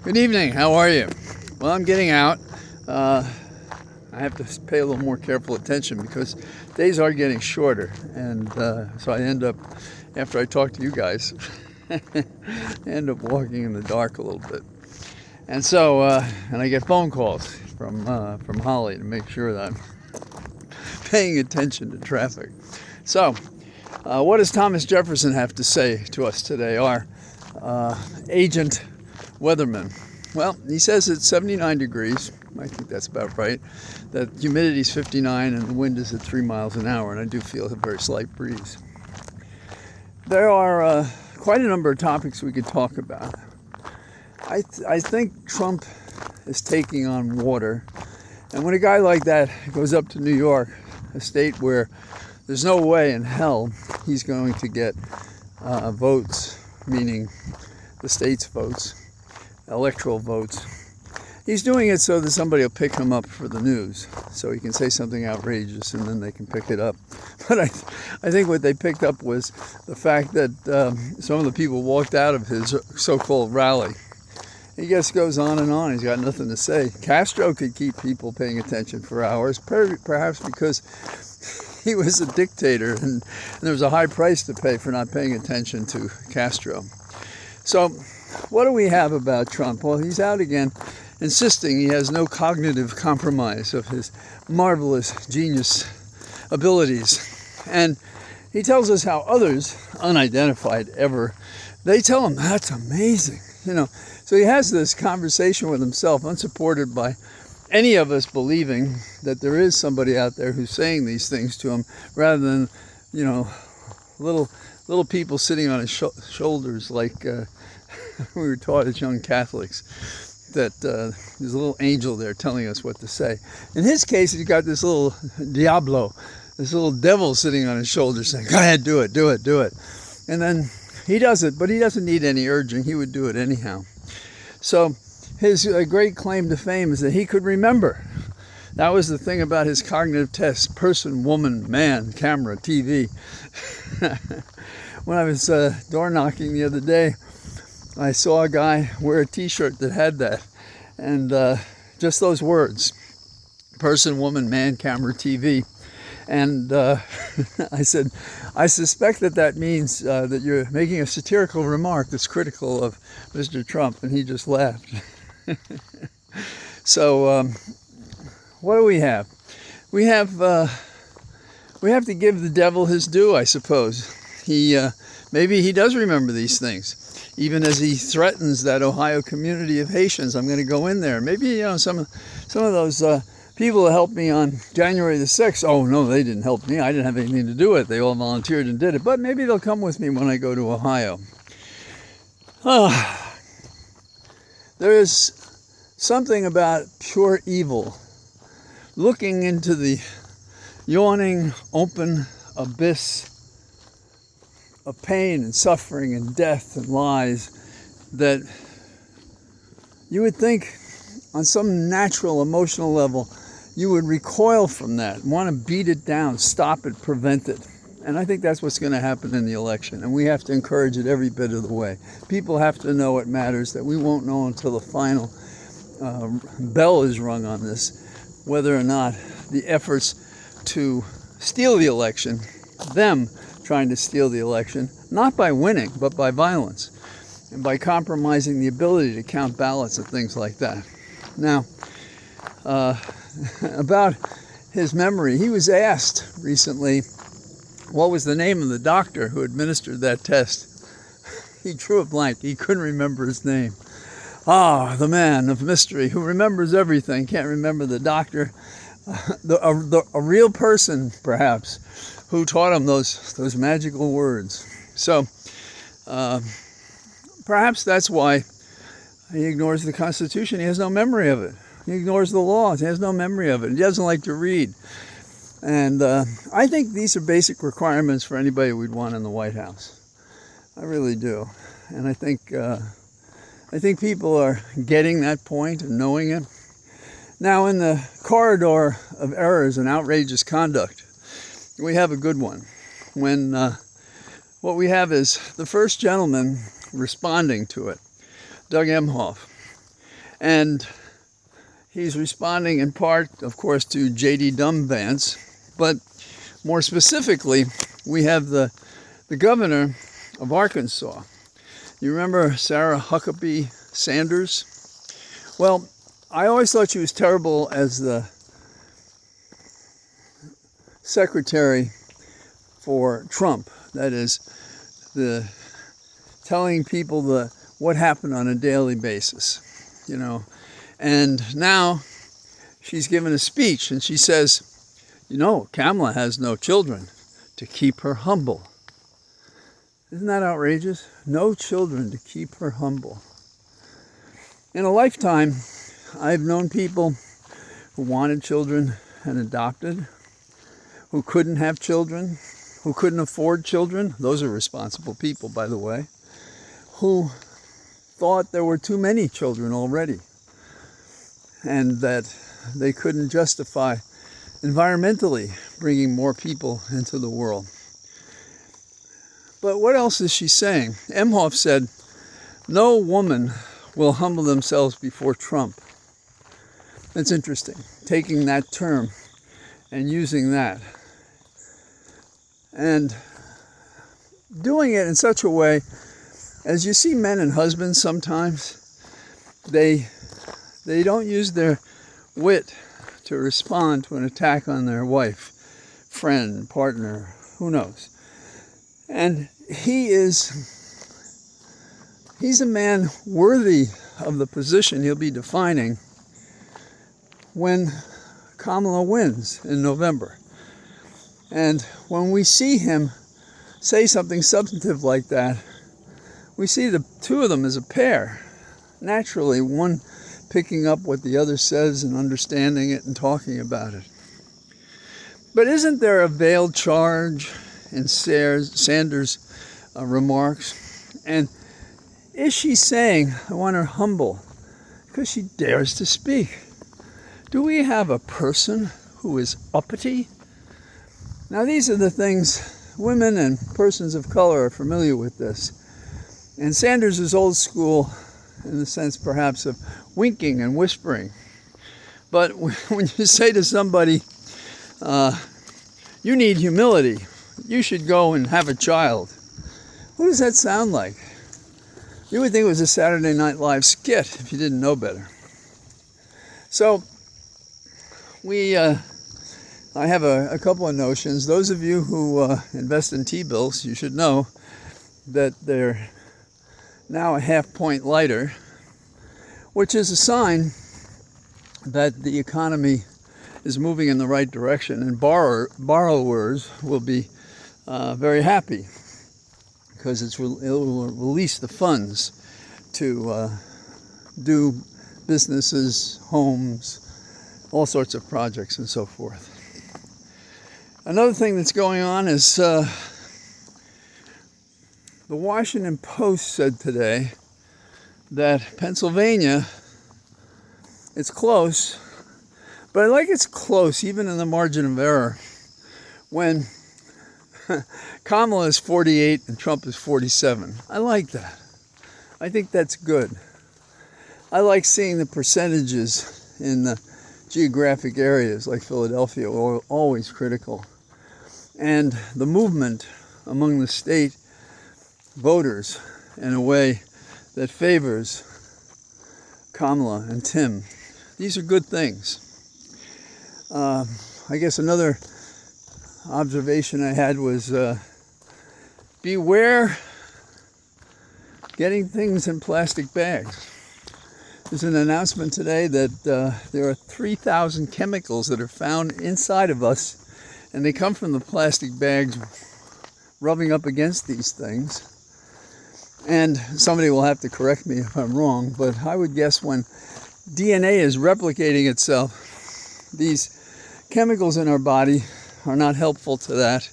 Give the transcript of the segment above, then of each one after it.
Good evening. How are you? Well, I'm getting out. I have to pay a little more careful attention because days are getting shorter, and so I end up, after I talk to you guys, I end up walking in the dark a little bit. And so, and I get phone calls from Holly to make sure that I'm paying attention to traffic. So, what does Thomas Jefferson have to say to us today? Our agent weatherman. Well, he says it's 79 degrees. I think that's about right. That humidity is 59 and the wind is at 3 miles an hour, and I do feel a very slight breeze. There are quite a number of topics we could talk about. I think Trump is taking on water, and when a guy like that goes up to New York, a state where there's no way in hell he's going to get votes, meaning the state's votes, electoral votes. He's doing it so that somebody will pick him up for the news, so he can say something outrageous and then they can pick it up. But I think what they picked up was the fact that some of the people walked out of his so-called rally. He just goes on and on. He's got nothing to say. Castro could keep people paying attention for hours, perhaps because he was a dictator and there was a high price to pay for not paying attention to Castro. So what do we have about Trump? Well, he's out again insisting he has no cognitive compromise of his marvelous genius abilities. And he tells us how others, unidentified ever, they tell him, that's amazing. So he has this conversation with himself, unsupported by any of us believing that there is somebody out there who's saying these things to him, rather than, little people sitting on his shoulders like we were taught as young Catholics, that there's a little angel there telling us what to say. In his case, he's got this little Diablo, this little devil sitting on his shoulder saying, go ahead, do it, do it, do it. And then he does it, but he doesn't need any urging. He would do it anyhow. So his great claim to fame is that he could remember. That was the thing about his cognitive tests: person, woman, man, camera, TV. When I was door knocking the other day, I saw a guy wear a t-shirt that had that. And just those words: person, woman, man, camera, TV. And I said, I suspect that means that you're making a satirical remark that's critical of Mr. Trump. And he just laughed. So what do we have? We have to give the devil his due, I suppose. Maybe he does remember these things, even as he threatens that Ohio community of Haitians. I'm going to go in there. Maybe some of those people who helped me on January the 6th. Oh no, they didn't help me. I didn't have anything to do with it. They all volunteered and did it. But maybe they'll come with me when I go to Ohio. There is something about pure evil, looking into the yawning open abyss of pain and suffering and death and lies, that you would think on some natural emotional level you would recoil from that, want to beat it down, stop it, prevent it. And I think that's what's going to happen in the election, and we have to encourage it every bit of the way. People have to know it matters, that we won't know until the final bell is rung on this, whether or not the efforts to steal the election, them trying to steal the election, not by winning, but by violence, and by compromising the ability to count ballots and things like that. Now, about his memory, he was asked recently what was the name of the doctor who administered that test. He drew a blank. He couldn't remember his name. The man of mystery who remembers everything, can't remember the doctor, a real person, perhaps, who taught him those magical words. So perhaps that's why he ignores the Constitution. He has no memory of it. He ignores the laws. He has no memory of it. He doesn't like to read. And I think these are basic requirements for anybody we'd want in the White House. I really do. And I think people are getting that point and knowing it. Now, in the corridor of errors and outrageous conduct, we have a good one. When what we have is the first gentleman responding to it, Doug Emhoff. And he's responding in part, of course, to J.D. Vance, but more specifically, we have the governor of Arkansas. You remember Sarah Huckabee Sanders? Well, I always thought she was terrible as the secretary for Trump. That is, the telling people what happened on a daily basis, you know. And now she's given a speech and she says, you know, Kamala has no children to keep her humble. Isn't that outrageous? No children to keep her humble. In a lifetime, I've known people who wanted children and adopted, who couldn't have children, who couldn't afford children. Those are responsible people, by the way, who thought there were too many children already and that they couldn't justify environmentally bringing more people into the world. But what else is she saying? Emhoff said, no woman will humble themselves before Trump. That's interesting, taking that term and using that. And doing it in such a way, as you see men and husbands sometimes, they don't use their wit to respond to an attack on their wife, friend, partner, who knows. And he's a man worthy of the position he'll be defining when Kamala wins in November. And when we see him say something substantive like that, we see the two of them as a pair. Naturally, one picking up what the other says and understanding it and talking about it. But isn't there a veiled charge in Sanders' remarks? And is she saying, I want her humble because she dares to speak? Do we have a person who is uppity? Now, these are the things women and persons of color are familiar with this. And Sanders is old school in the sense perhaps of winking and whispering. But when you say to somebody, you need humility, you should go and have a child, what does that sound like? You would think it was a Saturday Night Live skit if you didn't know better. So I have a couple of notions. Those of you who invest in T-bills, you should know that they're now a half point lighter, which is a sign that the economy is moving in the right direction, and borrowers will be very happy because it will release the funds to do businesses, homes, all sorts of projects and so forth. Another thing that's going on is the Washington Post said today that Pennsylvania, it's close, but I like it's close even in the margin of error when Kamala is 48 and Trump is 47. I like that. I think that's good. I like seeing the percentages in the geographic areas like Philadelphia are always critical. And the movement among the state voters in a way that favors Kamala and Tim. These are good things. I guess another observation I had was beware getting things in plastic bags. There's an announcement today that there are 3,000 chemicals that are found inside of us, and they come from the plastic bags rubbing up against these things. And somebody will have to correct me if I'm wrong, but I would guess when DNA is replicating itself, these chemicals in our body are not helpful to that.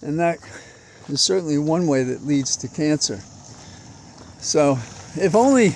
And that is certainly one way that leads to cancer. So if only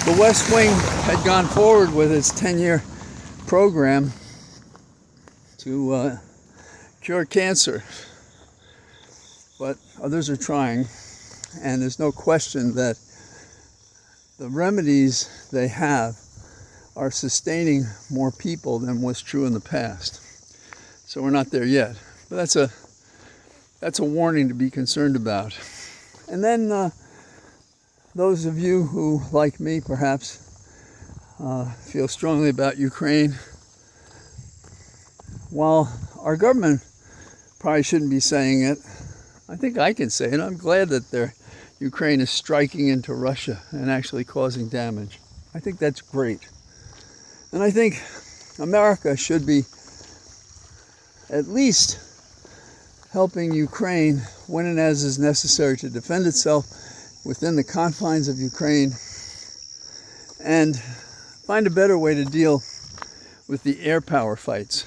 the West Wing had gone forward with its 10-year program to cure cancer. But others are trying, and there's no question that the remedies they have are sustaining more people than was true in the past. So we're not there yet. But that's a warning to be concerned about. And then those of you who, like me perhaps, feel strongly about Ukraine, while our government probably shouldn't be saying it, I think I can say it. I'm glad that Ukraine is striking into Russia and actually causing damage. I think that's great. And I think America should be at least helping Ukraine when and as is necessary to defend itself within the confines of Ukraine and find a better way to deal with the air power fights.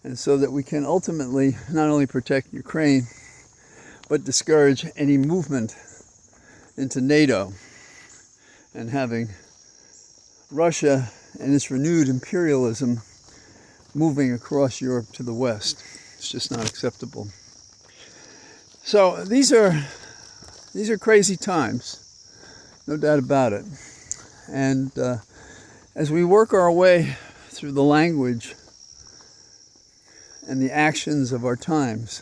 And so that we can ultimately not only protect Ukraine, but discourage any movement into NATO and having Russia and its renewed imperialism moving across Europe to the west. It's just not acceptable. So these are crazy times, no doubt about it. And as we work our way through the language and the actions of our times,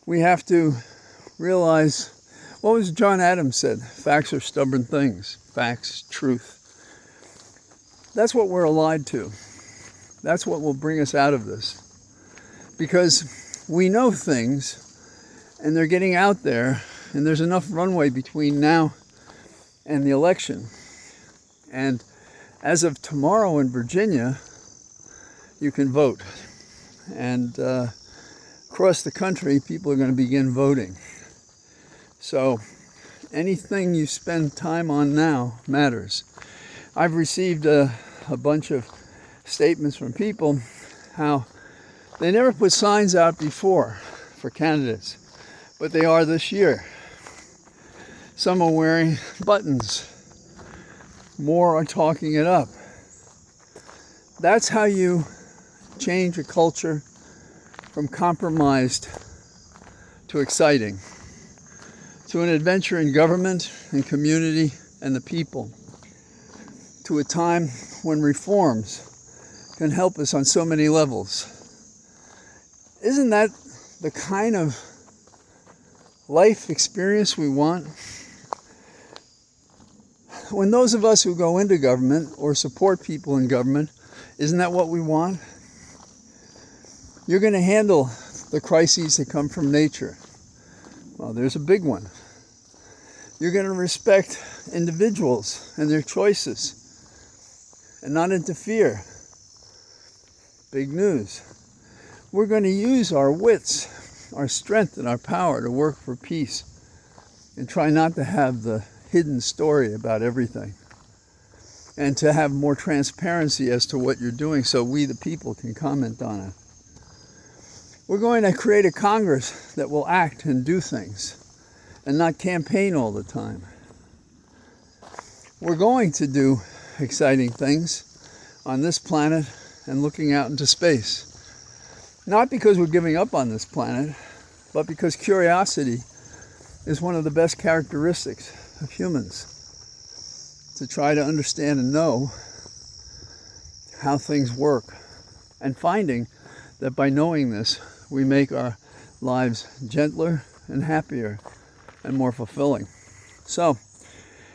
we have to realize, what was John Adams said? Facts are stubborn things. Facts, truth. That's what we're allied to. That's what will bring us out of this. Because we know things, and they're getting out there, and there's enough runway between now and the election. And as of tomorrow in Virginia, you can vote. And across the country, people are going to begin voting. So anything you spend time on now matters. I've received a bunch of statements from people how they never put signs out before for candidates, but they are this year. Some are wearing buttons. More are talking it up. That's how you change a culture from compromised to exciting, to an adventure in government and community and the people, to a time when reforms can help us on so many levels. Isn't that the kind of life experience we want? When those of us who go into government or support people in government, isn't that what we want? You're going to handle the crises that come from nature. Well, there's a big one. You're going to respect individuals and their choices and not interfere. Big news. We're going to use our wits, our strength, and our power to work for peace and try not to have the hidden story about everything, and to have more transparency as to what you're doing so we, the people, can comment on it. We're going to create a Congress that will act and do things and not campaign all the time. We're going to do exciting things on this planet and looking out into space. Not because we're giving up on this planet, but because curiosity is one of the best characteristics of humans. To try to understand and know how things work. And finding that by knowing this, we make our lives gentler and happier and more fulfilling. So,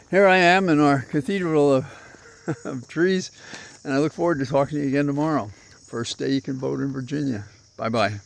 here I am in our cathedral of trees, and I look forward to talking to you again tomorrow. First day you can vote in Virginia. Bye-bye.